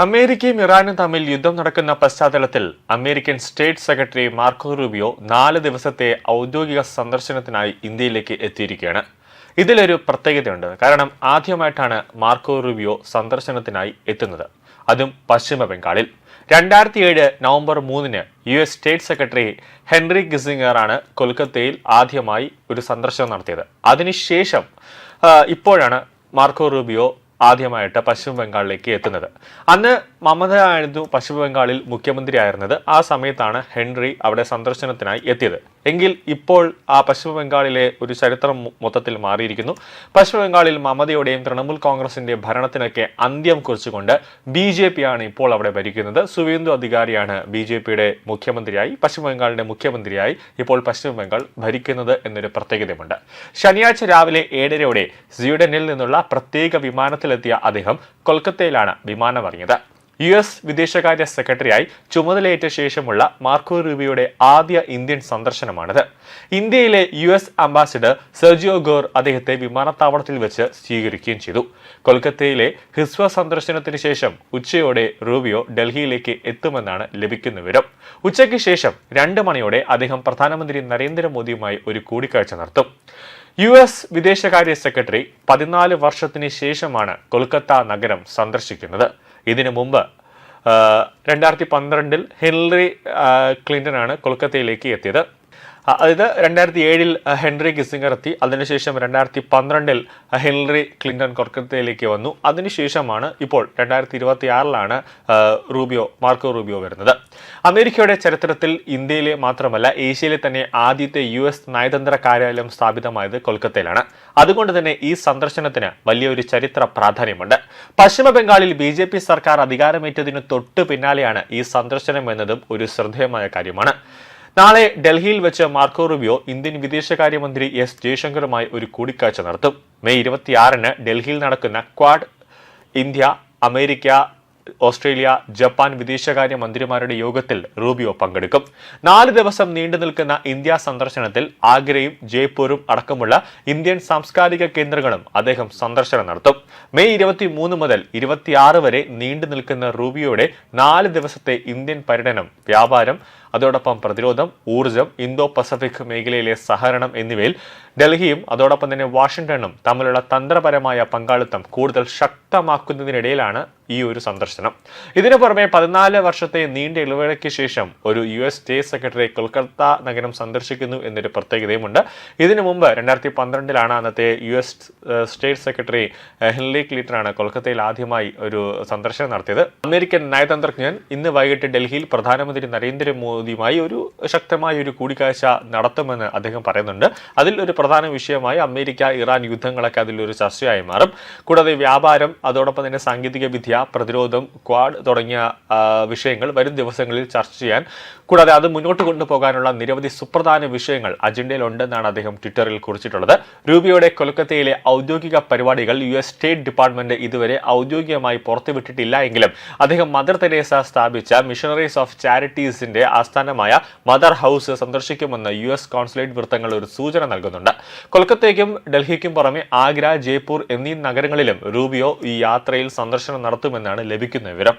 അമേരിക്കയും ഇറാനും തമ്മിൽ യുദ്ധം നടക്കുന്ന പശ്ചാത്തലത്തിൽ American state secretary Marco Rubio 4 ദിവസത്തെ ഔദ്യോഗിക സന്ദർശനത്തിനായി ഇന്ത്യയിലേക്ക് എത്തിയിരിക്കുകയാണ്. ഇതിലൊരു പ്രത്യേകതയുണ്ട്. കാരണം ആദ്യമായിട്ടാണ് മാർക്കോ റൂബിയോ സന്ദർശനത്തിനായി എത്തുന്നത്, അതും പശ്ചിമ ബംഗാളിൽ. 2007 November 3 US state secretary Henry Kissinger ആണ് കൊൽക്കത്തയിൽ ആദ്യമായി ഒരു സന്ദർശനം നടത്തിയത്. അതിനുശേഷം ഇപ്പോഴാണ് മാർക്കോ റൂബിയോ ആദ്യമായിട്ട് പശ്ചിമ ബംഗാളിലേക്ക് എത്തുന്നത്. അന്ന് മമത ആയിരുന്നു പശ്ചിമ ബംഗാളിൽ മുഖ്യമന്ത്രിയായിരുന്നത്. ആ സമയത്താണ് ഹെൻറി അവിടെ സന്ദർശനത്തിനായി എത്തിയത്. എങ്കിൽ ഇപ്പോൾ ആ പശ്ചിമ ബംഗാളിലെ ഒരു ചരിത്രം മൊത്തത്തിൽ മാറിയിരിക്കുന്നു. പശ്ചിമ ബംഗാളിൽ മമതയുടെയും തൃണമൂൽ കോൺഗ്രസിന്റെ ഭരണത്തിനൊക്കെ അന്ത്യം കുറിച്ചുകൊണ്ട് BJP ആണ് ഇപ്പോൾ അവിടെ ഭരിക്കുന്നത്. സുവേന്ദു അധികാരിയാണ് BJPയുടെ മുഖ്യമന്ത്രിയായി, പശ്ചിമ ബംഗാളിന്റെ മുഖ്യമന്ത്രിയായി ഇപ്പോൾ പശ്ചിമ ബംഗാൾ ഭരിക്കുന്നത് എന്നൊരു പ്രത്യേകതയുമുണ്ട്. ശനിയാഴ്ച രാവിലെ 7:30 സ്വീഡനിൽ നിന്നുള്ള പ്രത്യേക വിമാനത്തിലെത്തിയ അദ്ദേഹം കൊൽക്കത്തയിലാണ് വിമാനമിറങ്ങിയത്. US വിദേശകാര്യ സെക്രട്ടറിയായി ചുമതലയേറ്റ ശേഷമുള്ള മാർക്കോ റൂബിയോയുടെ ആദ്യ ഇന്ത്യൻ സന്ദർശനമാണിത്. ഇന്ത്യയിലെ US അംബാസിഡർ സെർജിയോ ഗോർ അദ്ദേഹത്തെ വിമാനത്താവളത്തിൽ വെച്ച് സ്വീകരിക്കുകയും ചെയ്തു. കൊൽക്കത്തയിലെ ഹിസ്വ സന്ദർശനത്തിന് ശേഷം ഉച്ചയോടെ റൂബിയോ ഡൽഹിയിലേക്ക് എത്തുമെന്നാണ് ലഭിക്കുന്ന വിവരം. ഉച്ചയ്ക്ക് ശേഷം 2 മണിയോടെ അദ്ദേഹം പ്രധാനമന്ത്രി നരേന്ദ്രമോദിയുമായി ഒരു കൂടിക്കാഴ്ച നടത്തും. US വിദേശകാര്യ സെക്രട്ടറി 14 വർഷത്തിന് ശേഷമാണ് കൊൽക്കത്ത നഗരം സന്ദർശിക്കുന്നത്. ഇതിനു മുമ്പ് 2012 ഹെൻറി ക്ലിന്റൺ കൊൽക്കത്തയിലേക്ക് എത്തിയത്. അതായത് 2007 ഹെൻറി കിസിംഗർ എത്തി. അതിനുശേഷം 2012 ഹെൻറി ക്ലിന്റൺ കൊൽക്കത്തയിലേക്ക് വന്നു. അതിനുശേഷമാണ് ഇപ്പോൾ 2026 മാർക്കോ റൂബിയോ വരുന്നത്. അമേരിക്കയുടെ ചരിത്രത്തിൽ ഇന്ത്യയിലെ മാത്രമല്ല ഏഷ്യയിലെ തന്നെ ആദ്യത്തെ US നയതന്ത്ര കാര്യാലയം സ്ഥാപിതമായത് കൊൽക്കത്തയിലാണ്. അതുകൊണ്ട് തന്നെ ഈ സന്ദർശനത്തിന് വലിയൊരു ചരിത്ര പ്രാധാന്യമുണ്ട്. പശ്ചിമ ബംഗാളിൽ BJP സർക്കാർ അധികാരമേറ്റതിന് തൊട്ട് പിന്നാലെയാണ് ഈ സന്ദർശനം എന്നതും ഒരു ശ്രദ്ധേയമായ കാര്യമാണ്. നാളെ ഡൽഹിയിൽ വെച്ച് മാർക്കോ റൂബിയോ ഇന്ത്യൻ വിദേശകാര്യമന്ത്രി S ജയശങ്കറുമായി ഒരു കൂടിക്കാഴ്ച നടത്തും. മെയ് 26 ഡൽഹിയിൽ നടക്കുന്ന quad India, America, Australia, Japan വിദേശകാര്യ മന്ത്രിമാരുടെ യോഗത്തിൽ റൂബിയോ പങ്കെടുക്കും. 4 ദിവസം നീണ്ടു നിൽക്കുന്ന ഇന്ത്യ സന്ദർശനത്തിൽ ആഗ്രയും ജയ്പൂരും അടക്കമുള്ള ഇന്ത്യൻ സാംസ്കാരിക കേന്ദ്രങ്ങളും അദ്ദേഹം സന്ദർശനം നടത്തും. മെയ് 23 മുതൽ 26 വരെ നീണ്ടു നിൽക്കുന്ന റൂബിയോയുടെ 4 ദിവസത്തെ ഇന്ത്യൻ പര്യടനം വ്യാപാരം, അതോടൊപ്പം പ്രതിരോധം, ഊർജം, ഇന്തോ പസഫിക് മേഖലയിലെ സഹകരണം എന്നിവയിൽ ഡൽഹിയും അതോടൊപ്പം തന്നെ വാഷിംഗ്ടണും തമ്മിലുള്ള തന്ത്രപരമായ പങ്കാളിത്തം കൂടുതൽ ശക്തമാക്കുന്നതിനിടയിലാണ് ഈ ഒരു സന്ദർശനം. ഇതിനു പുറമെ 14 വർഷത്തെ നീണ്ട ഇടവേളയ്ക്ക് ശേഷം ഒരു US സ്റ്റേറ്റ് സെക്രട്ടറി കൊൽക്കത്ത നഗരം സന്ദർശിക്കുന്നു എന്നൊരു പ്രത്യേകതയുമുണ്ട്. ഇതിനു മുമ്പ് 2012 അന്നത്തെ US state secretary Henry Clinton കൊൽക്കത്തയിൽ ആദ്യമായി ഒരു സന്ദർശനം നടത്തിയത്. അമേരിക്കൻ നയതന്ത്രജ്ഞൻ ഇന്ന് വൈകിട്ട് ഡൽഹിയിൽ പ്രധാനമന്ത്രി നരേന്ദ്രമോദിയുമായി ഒരു ശക്തമായ ഒരു കൂടിക്കാഴ്ച നടത്തുമെന്ന് അദ്ദേഹം പറയുന്നുണ്ട്. അതിൽ ഒരു പ്രധാന വിഷയമായി അമേരിക്ക ഇറാൻ യുദ്ധങ്ങളൊക്കെ അതിലൊരു ചർച്ചയായി മാറും. കൂടാതെ വ്യാപാരം, അതോടൊപ്പം തന്നെ സാങ്കേതിക വിദ്യ, പ്രതിരോധം, ക്വാഡ് തുടങ്ങിയ വിഷയങ്ങൾ വരും ദിവസങ്ങളിൽ ചർച്ച ചെയ്യാൻ, കൂടാതെ അത് മുന്നോട്ട് കൊണ്ടുപോകാനുള്ള നിരവധി സുപ്രധാന വിഷയങ്ങൾ അജണ്ടയിലുണ്ടെന്നാണ് അദ്ദേഹം ട്വിറ്ററിൽ കുറിച്ചിട്ടുള്ളത്. റൂബിയോയുടെ കൊൽക്കത്തയിലെ ഔദ്യോഗിക പരിപാടികൾ US സ്റ്റേറ്റ് ഡിപ്പാർട്ട്മെന്റ് ഇതുവരെ ഔദ്യോഗികമായി പുറത്തുവിട്ടിട്ടില്ല എങ്കിലും അദ്ദേഹം മദർ തെരേസ സ്ഥാപിച്ച മിഷണറീസ് ഓഫ് ചാരിറ്റീസിന്റെ ആസ്ഥാനമായ മദർ ഹൗസ് സന്ദർശിക്കുമെന്ന് US കോൺസുലേറ്റ് വൃത്തങ്ങൾ ഒരു സൂചന നൽകുന്നുണ്ട്. കൊൽക്കത്തയ്ക്കും ഡൽഹിക്കും പുറമെ ആഗ്ര, ജയ്പൂർ എന്നീ നഗരങ്ങളിലും റൂബിയോ ഈ യാത്രയിൽ സന്ദർശനം നടത്തുമെന്നാണ് ലഭിക്കുന്ന വിവരം.